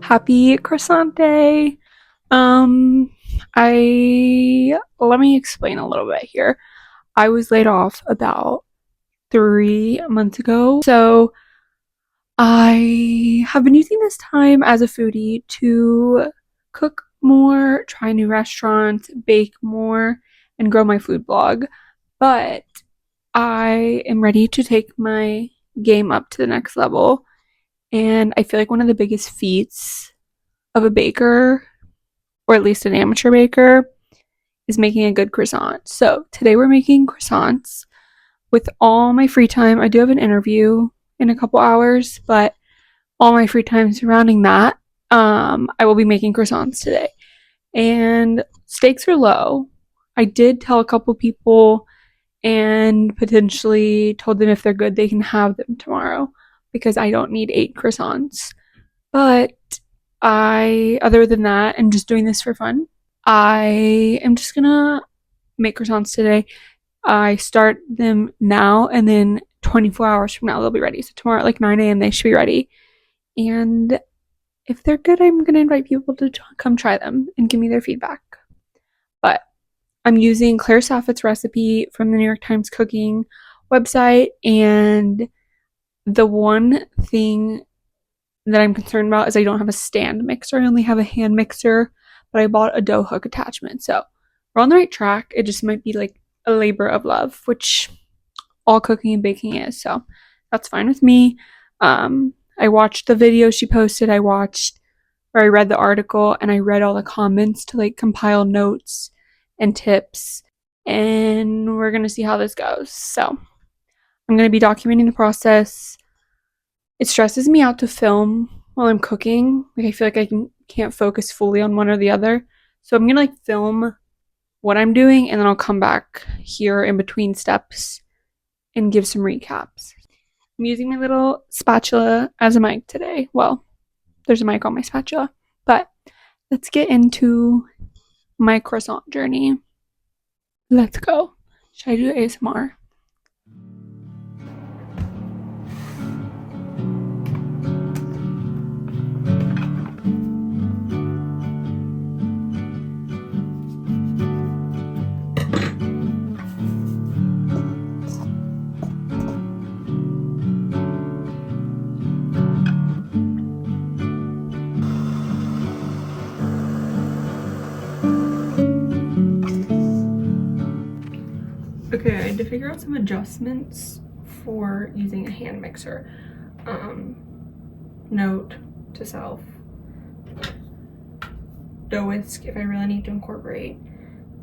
Happy croissant day. Um, I let me explain a little bit here. I was laid off about 3 months ago, so I have been using this time as a foodie to cook more, try new restaurants, bake more, and grow my food blog. But I am ready to take my game up to the next level, and I feel like one of the biggest feats of a baker, or at least an amateur baker, is making a good croissant. So today we're making croissants with all my free time. I do have an interview in a couple hours, but all my free time surrounding that, I will be making croissants today. And stakes are low. I did tell a couple people and potentially told them if they're good, they can have them tomorrow because I don't need 8 croissants. But other than that, and just doing this for fun, I am just gonna make croissants today. I start them now, and then 24 hours from now, they'll be ready. So tomorrow at like 9 a.m., they should be ready. And if they're good, I'm gonna invite people to come try them and give me their feedback. But I'm using Claire Saffitz recipe from the New York Times cooking website, and the one thing that I'm concerned about is I don't have a stand mixer. I only have a hand mixer, but I bought a dough hook attachment. So we're on the right track. It just might be like a labor of love, which all cooking and baking is. So that's fine with me. I watched the video she posted. I read the article, and I read all the comments to like compile notes and tips. And we're going to see how this goes. So I'm going to be documenting the process. It stresses me out to film while I'm cooking. Like I feel like can't focus fully on one or the other. So I'm gonna like film what I'm doing, and then I'll come back here in between steps and give some recaps. I'm using my little spatula as a mic today. Well, there's a mic on my spatula. But let's get into my croissant journey. Let's go. Should I do ASMR? Okay, I had to figure out some adjustments for using a hand mixer. Note to self: dough whisk if I really need to incorporate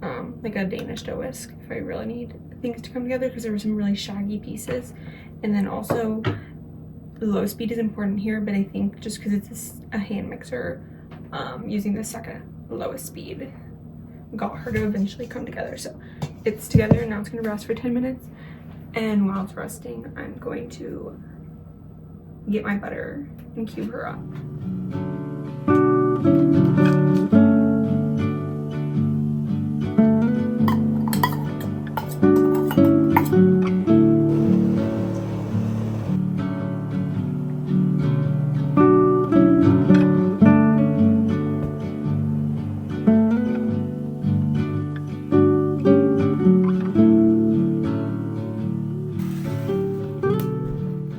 like a Danish dough whisk if I really need things to come together, because there were some really shaggy pieces. And then also low speed is important here, but I think just because it's a hand mixer, using the second lowest speed got her to eventually come together. So it's together, and now it's going to rest for 10 minutes. And while it's resting, I'm going to get my butter and cube her up.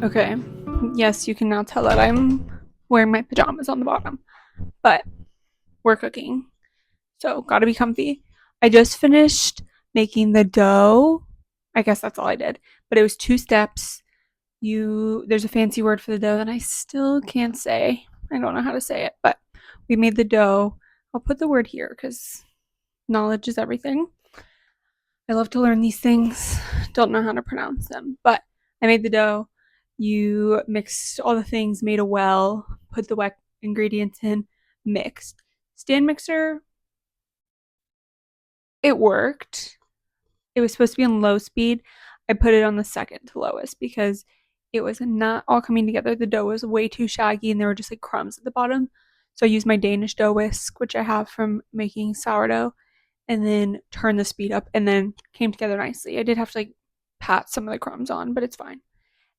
Okay, yes, you can now tell that I'm wearing my pajamas on the bottom, but we're cooking, so gotta be comfy. I just finished making the dough. I guess that's all I did, but it was 2 steps. There's a fancy word for the dough that I still can't say. I don't know how to say it, but we made the dough. I'll put the word here because knowledge is everything. I love to learn these things. Don't know how to pronounce them, but I made the dough. You mixed all the things, made a well, put the wet ingredients in, mixed. Stand mixer, it worked. It was supposed to be on low speed. I put it on the second to lowest because it was not all coming together. The dough was way too shaggy and there were just like crumbs at the bottom. So I used my Danish dough whisk, which I have from making sourdough, and then turned the speed up and then came together nicely. I did have to like pat some of the crumbs on, but it's fine.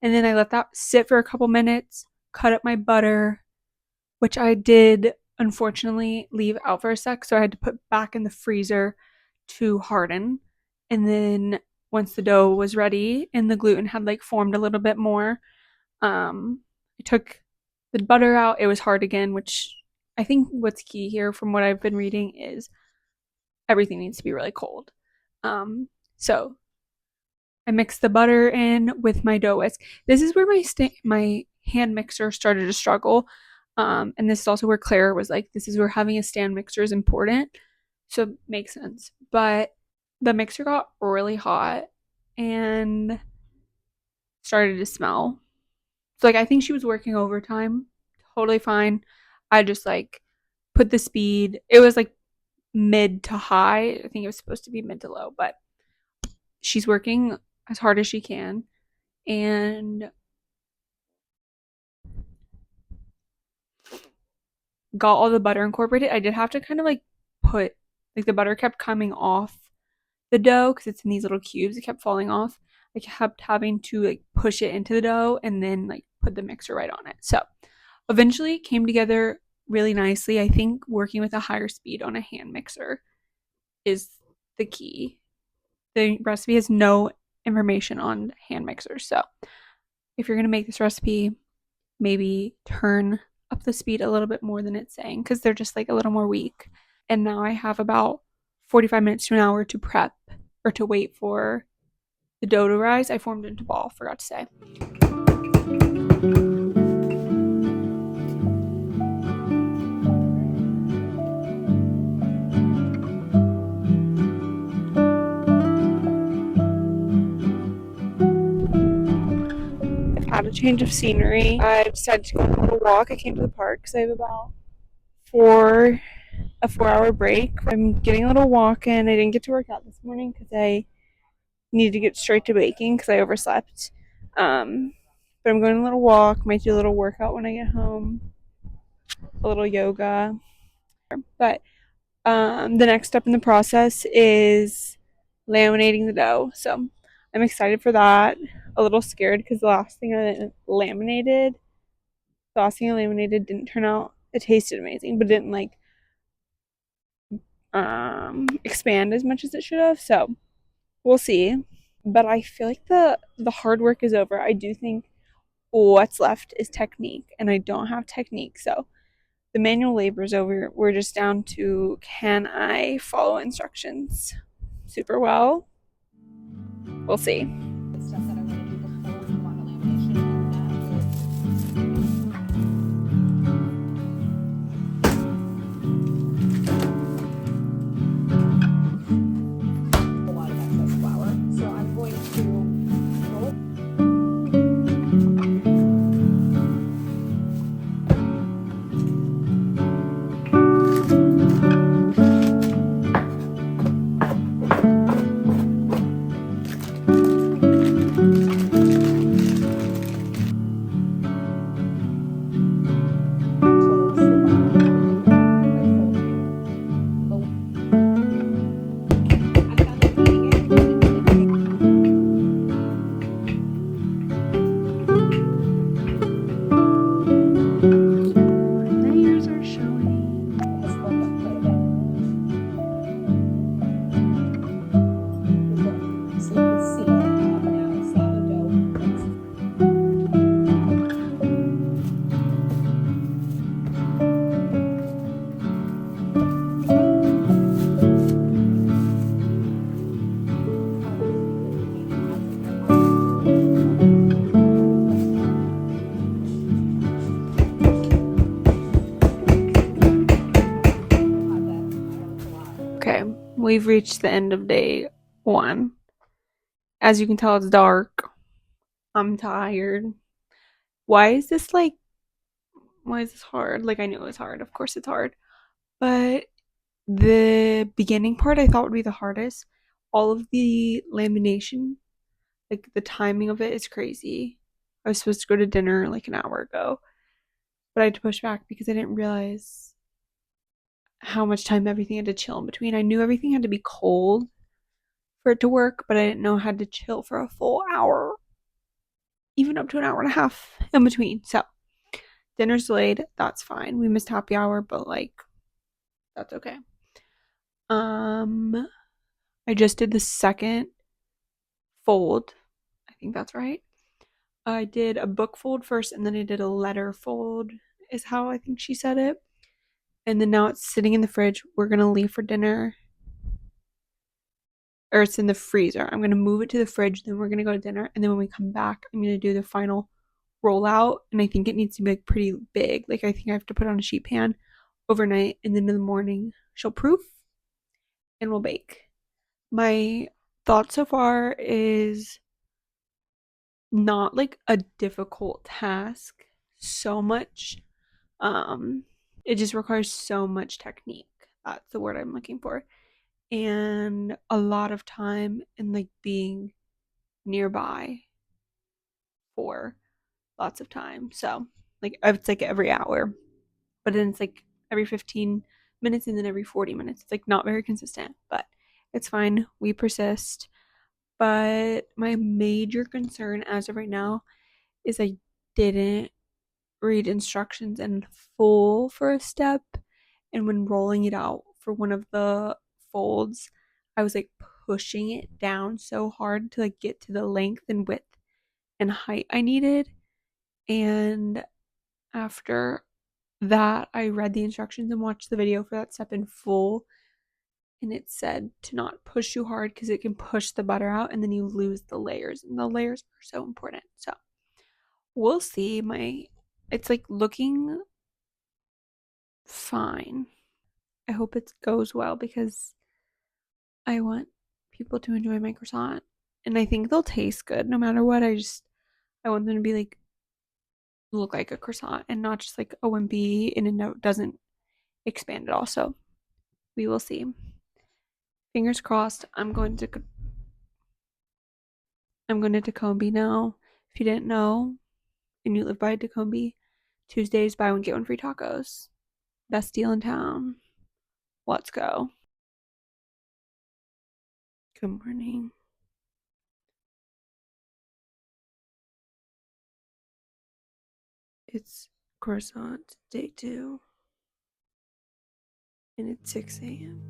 And then I let that sit for a couple minutes, cut up my butter, which I did unfortunately leave out for a sec, so I had to put back in the freezer to harden. And then once the dough was ready and the gluten had like formed a little bit more, I took the butter out. It was hard again, which I think what's key here from what I've been reading is everything needs to be really cold. So I mixed the butter in with my dough whisk. This is where my hand mixer started to struggle. And this is also where Claire was like, this is where having a stand mixer is important. So it makes sense. But the mixer got really hot and started to smell. So like I think she was working overtime. Totally fine. I just like put the speed. It was like mid to high. I think it was supposed to be mid to low, but she's working as hard as she can and got all the butter incorporated. I did have to kind of like put like the butter kept coming off the dough because it's in these little cubes. It kept falling off. I kept having to like push it into the dough and then like put the mixer right on it. So eventually it came together really nicely. I think working with a higher speed on a hand mixer is the key. The recipe has no information on hand mixers. So if you're going to make this recipe, maybe turn up the speed a little bit more than it's saying because they're just like a little more weak. And now I have about 45 minutes to an hour to prep or to wait for the dough to rise. I formed it into ball, forgot to say. I've had a change of scenery. I decided to go on a little walk. I came to the park because I have about a 4-hour break. I'm getting a little walk in. I didn't get to work out this morning because I needed to get straight to baking because I overslept. But I'm going on a little walk. Might do a little workout when I get home. A little yoga. But the next step in the process is laminating the dough. So I'm excited for that. A little scared because the last thing I laminated didn't turn out. It tasted amazing, but didn't like expand as much as it should have. So we'll see. But I feel like the hard work is over. I do think what's left is technique, and I don't have technique. So the manual labor is over. We're just down to, can I follow instructions super well? We'll see. We've reached the end of day 1. As you can tell, it's dark. I'm tired. Why is this hard? Like, I knew it was hard. Of course it's hard. But the beginning part I thought would be the hardest. All of the lamination, like the timing of it is crazy. I was supposed to go to dinner like an hour ago, but I had to push back because I didn't realize how much time everything had to chill in between. I knew everything had to be cold for it to work, but I didn't know it had to chill for a full hour, even up to an hour and a half in between. So dinner's delayed. That's fine. We missed happy hour, but like that's okay. I just did the second fold. I think that's right. I did a book fold first and then I did a letter fold, is how I think she said it. And then now it's sitting in the fridge. We're going to leave for dinner. Or it's in the freezer. I'm going to move it to the fridge. Then we're going to go to dinner. And then when we come back, I'm going to do the final rollout. And I think it needs to be like pretty big. Like I think I have to put it on a sheet pan overnight. And then in the morning, she'll proof and we'll bake. My thought so far is not like a difficult task so much. It just requires so much technique. That's the word I'm looking for. And a lot of time and like being nearby for lots of time. So like it's like every hour, but then it's like every 15 minutes and then every 40 minutes. It's like not very consistent, but it's fine. We persist. But my major concern as of right now is I didn't read instructions in full for a step. And when rolling it out for one of the folds, I was like pushing it down so hard to like get to the length and width and height I needed. And after that, I read the instructions and watched the video for that step in full. And it said to not push too hard because it can push the butter out and then you lose the layers. And the layers are so important. So we'll see. It's like looking fine. I hope it goes well because I want people to enjoy my croissant. And I think they'll taste good no matter what. I want them to be like look like a croissant and not just like a wimpy and it doesn't expand at all. So we will see. Fingers crossed. I'm going to Tacombe now. If you didn't know and you live by Tacombe, Tuesdays buy one get one free tacos. Best deal in town. Let's go. Good morning. It's croissant day 2 and it's 6 a.m.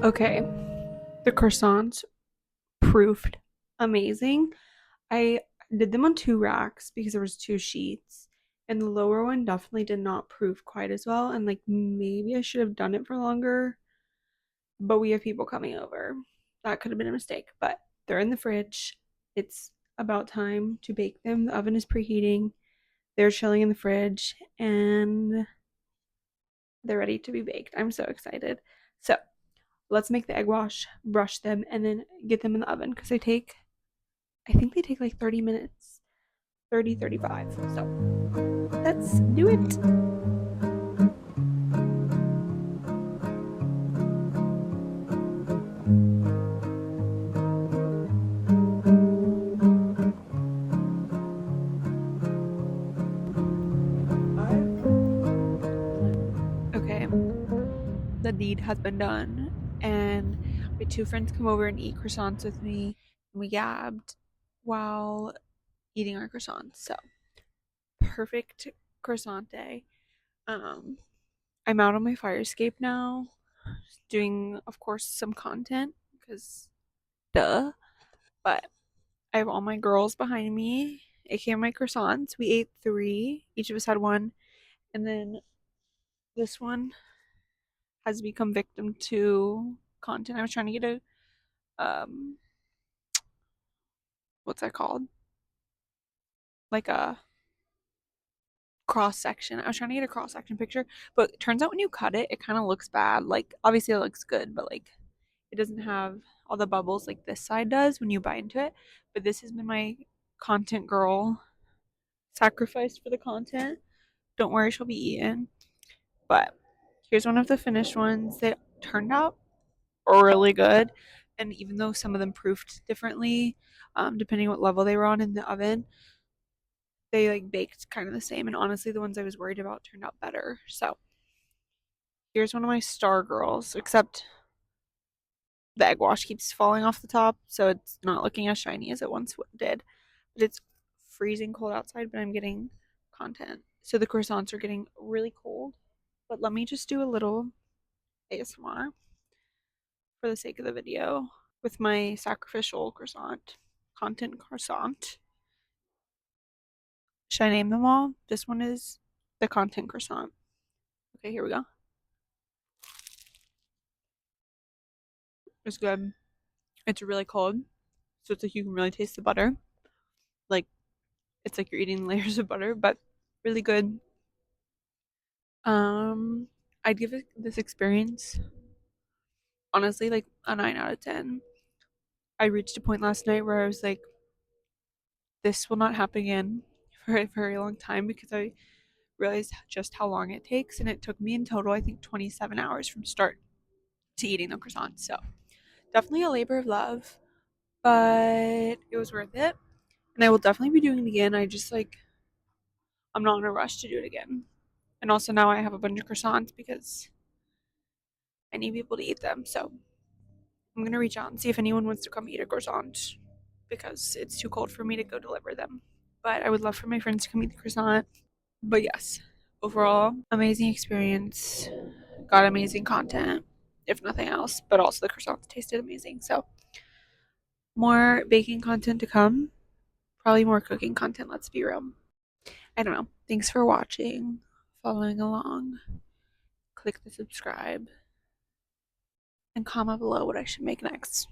Okay, the croissants proofed amazing. I did them on 2 racks because there was 2 sheets, and the lower one definitely did not proof quite as well. And like maybe I should have done it for longer, but we have people coming over. That could have been a mistake, but they're in the fridge. It's about time to bake them. The oven is preheating. They're chilling in the fridge, and they're ready to be baked. I'm so excited. So let's make the egg wash, brush them, and then get them in the oven because I think they take like 30 minutes, 30, 35. So let's do it. Okay, the deed has been done, and my 2 friends come over and eat croissants with me. And we gabbed while eating our croissants. So perfect croissant day. Um, I'm out on my fire escape now, doing, of course, some content because duh. But I have all my girls behind me, aka my croissants. We ate 3, each of us had one, and then this one has become victim to content. I was trying to get a what's that called? Like a cross section. I was trying to get a cross section picture, but it turns out when you cut it, it kind of looks bad. Like obviously it looks good, but like it doesn't have all the bubbles like this side does when you bite into it. But this has been my content girl sacrificed for the content. Don't worry, she'll be eaten. But here's one of the finished ones. They turned out really good. And even though some of them proofed differently, depending what level they were on in the oven, they like baked kind of the same. And honestly, the ones I was worried about turned out better. So here's one of my star girls, except the egg wash keeps falling off the top, so it's not looking as shiny as it once did. But it's freezing cold outside, but I'm getting content. So the croissants are getting really cold. But let me just do a little ASMR for the sake of the video with my sacrificial croissant, content croissant. Should I name them all? This one is the content croissant. Okay, here we go. It's good. It's really cold, so it's like you can really taste the butter. Like it's like you're eating layers of butter, but really good. Um, I'd give this experience honestly like a 9 out of 10. I reached a point last night where I was like, this will not happen again for a very long time because I realized just how long it takes, and it took me in total I think 27 hours from start to eating the croissant. So definitely a labor of love, but it was worth it, and I will definitely be doing it again. I just like I'm not in a rush to do it again. And also now I have a bunch of croissants because I need people to eat them. So I'm gonna reach out and see if anyone wants to come eat a croissant because it's too cold for me to go deliver them. But I would love for my friends to come eat the croissant. But yes, overall, amazing experience. Got amazing content, if nothing else. But also the croissants tasted amazing. So more baking content to come. Probably more cooking content, let's be real. I don't know. Thanks for watching, following along. Click the subscribe and comment below what I should make next.